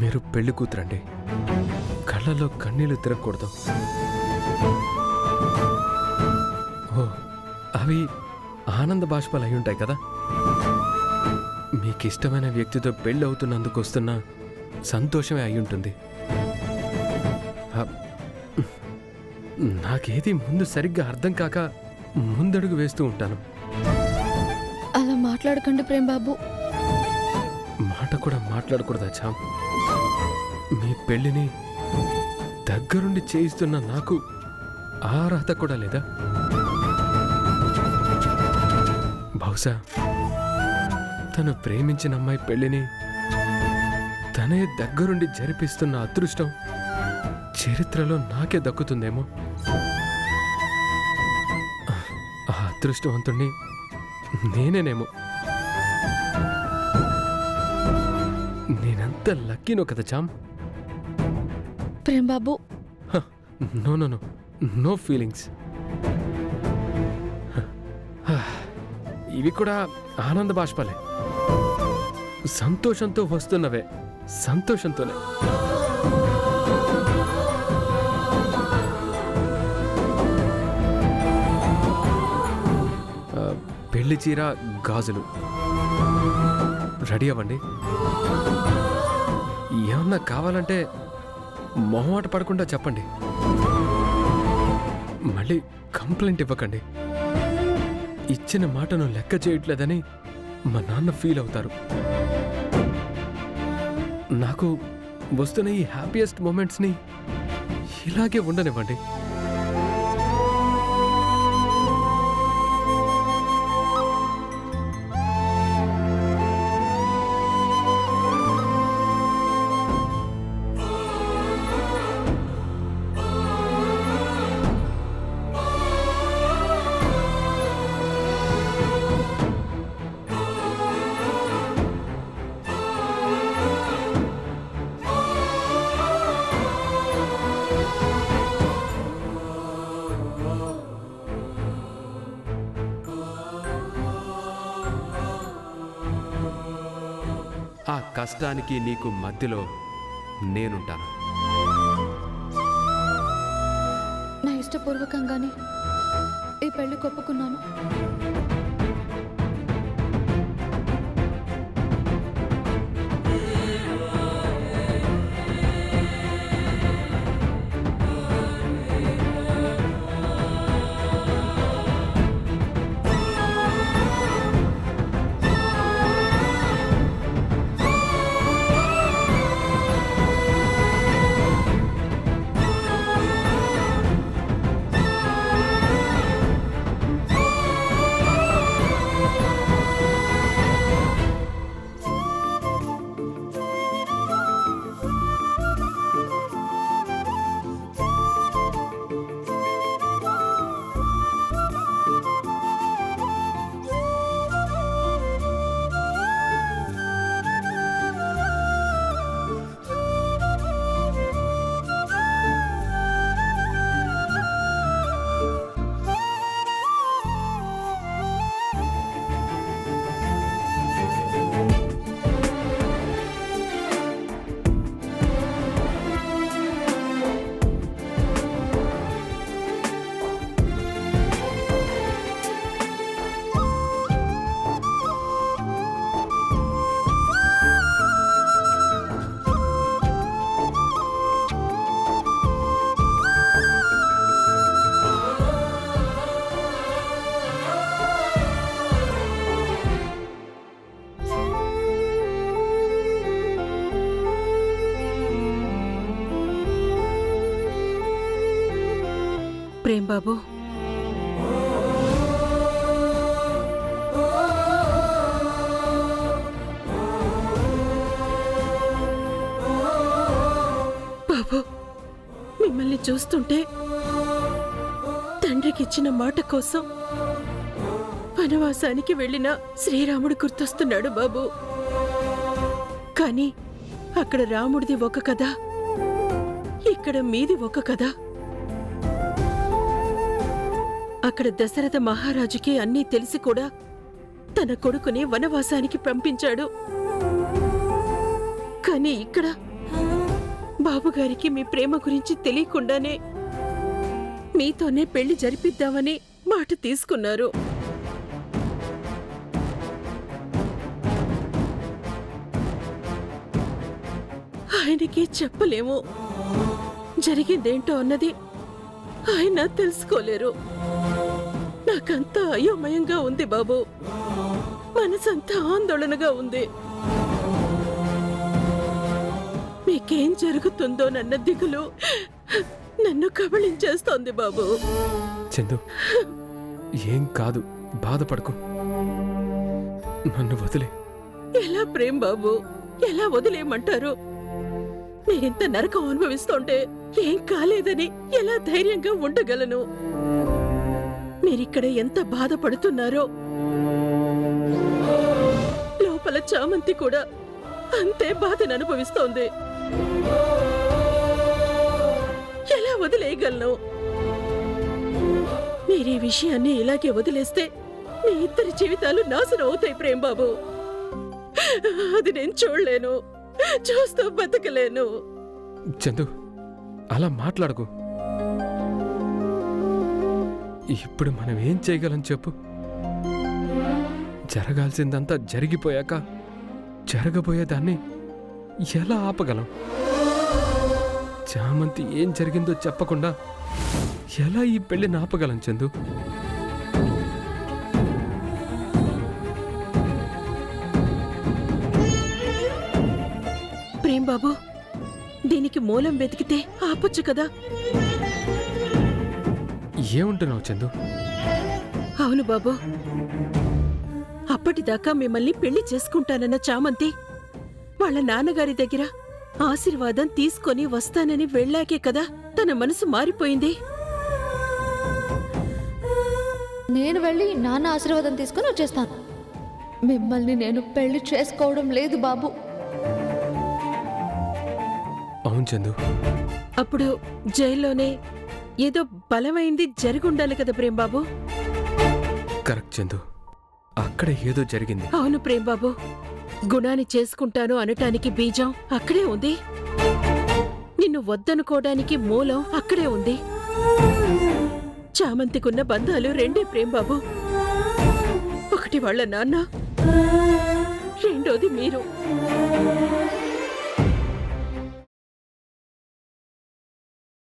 మీరు పెళ్లి కూతురండి. కళ్ళలో కన్నీళ్లు తిరగకూడదు. ఓ, అవి ఆనంద బాష్పాలు అయి ఉంటాయి కదా. మీకిష్టమైన వ్యక్తితో పెళ్ళి అవుతున్నందుకు వస్తున్న సంతోషమే అయి ఉంటుంది. నాకేది ముందు సరిగ్గా అర్థం కాక ముందడుగు వేస్తూ ఉంటాను. అలా మాట్లాడకండి ప్రేమ్ బాబు. మాట కూడా మాట్లాడకూడదా చామ్? మీ పెళ్లిని దగ్గరుండి చేయిస్తున్న నాకు ఆ రాత కూడా లేదా? బహుశా తను ప్రేమించిన అమ్మాయి పెళ్లిని తనే దగ్గరుండి జరిపిస్తున్న అదృష్టం చరిత్రలో నాకే దక్కుతుందేమో. ఆ అదృష్టవంతుణ్ణి నేనేనేమో. నేనంత లక్కీనో కదా చామ్. Prem Babu, no no no no feelings. ఇవి కూడా ఆనంద బాష్పాలే, సంతోషంతో వస్తున్నవే, సంతోషంతోనే. పెళ్లి చీర, గాజులు రెడీ అవ్వండి. ఏమన్నా కావాలంటే మొహమాట పడకుండా చెప్పండి. మళ్ళీ కంప్లైంట్ ఇవ్వకండి. ఇచ్చిన మాటను లెక్క చేయట్లేదని మా నాన్న ఫీల్ అవుతారు. నాకు వస్తున్న ఈ హ్యాపీయెస్ట్ మూమెంట్స్ని ఇలాగే ఉండనివ్వండి. ఆ కష్టానికి నీకు మధ్యలో నేనుంటాను. నా ఇష్టపూర్వకంగానే ఈ పెళ్లి ఒప్పుకున్నాను. ప్రేమ్ బాబు, బాబు మిమ్మల్ని చూస్తుంటే తండ్రికిచ్చిన మాట కోసం వనవాసానికి వెళ్ళిన శ్రీరాముడు గుర్తొస్తున్నాడు బాబు. కానీ అక్కడ రాముడిది ఒక కథ, ఇక్కడ మీది ఒక కథ. అక్కడ దశరథ మహారాజుకి అన్నీ తెలిసి కూడా తన కొడుకుని వనవాసానికి పంపించాడు. కానీ ఇక్కడ బాబుగారికి మీ ప్రేమ గురించి తెలియకుండానే మీతోనే పెళ్లి జరిపిద్దామని మాట తీసుకున్నారు. ఆయనకి చెప్పలేము. జరిగిందేంటో అన్నది ఆయన తెలుసుకోలేరు. నాకంతా అయోమయంగా ఉంది బాబు. మనసంతా ఆందోళనగా ఉంది. మీకేం జరుగుతుందోనన్న దిగులు నన్ను కబళించేస్తోంది బాబు. చందు, ఏం కాదు, బాధపడకు. నన్ను వదిలే. ఎలా ప్రేమ్ బాబు, ఎలా వదిలేయమంటారు? మీరింత నరకం అనుభవిస్తుంటే ఏం కాలేదని ఎలా ధైర్యంగా ఉండగలను? మీరిక్కడ ఎంత బాధపడుతున్నారో లోపల చామంతి కూడా అంతే బాధను అనుభవిస్తోంది. ఎలా వదిలేయగలను? మీరీ విషయాన్ని ఇలాగే వదిలేస్తే మీ ఇద్దరి జీవితాలు నాశనం అవుతాయి ప్రేమ్ బాబు. అది నేను చూడలేను, చూస్తూ బతకలేను. చందు, అలా మాట్లాడకు. ఇప్పుడు మనం ఏం చేయగలం చెప్పు? జరగాల్సిందంతా జరిగిపోయాక జరగబోయేదాన్ని ఎలా ఆపగలం? చామంతి ఏం జరిగిందో చెప్పకుండా ఎలా ఈ పెళ్లిని ఆపగలం చందు? ప్రేమ్ బాబు, దీనికి మూలం వెతికితే ఆపొచ్చు కదా. ఏముంటున్నావు చందు? అవును బాబు, అప్పటిదాకా మిమ్మల్ని పెళ్లి చేసుకుంటానన్న చామంతి వాళ్ళ నాన్నగారి దగ్గర ఆశీర్వాదం తీసుకొని వస్తానని వెళ్ళాకే కదా తన మనసు మారిపోయింది. నేను వెళ్ళి నాన్న ఆశీర్వాదం తీసుకొని వచ్చేస్తాను. మిమ్మల్ని నేను పెళ్లి చేసుకోవడం లేదు బాబు. అవును చందు. అప్పుడు జైల్లోనే ఏదో బలమైంది జరుగుండాలి కదా ప్రేమ్ బాబు. కరెక్ట్ చందు, అక్కడ ఏదో జరిగింది. అవును ప్రేమ్ బాబు, గుణాన్ని చేసుకుంటాను అనటానికి బీజం అక్కడే ఉంది. నిన్ను వద్దనుకోవడానికి మూలం అక్కడే ఉంది. చామంతికున్న బంధాలు రెండే ప్రేమ్ బాబు. ఒకటి వాళ్ళ నాన్న, రెండోది మీరు.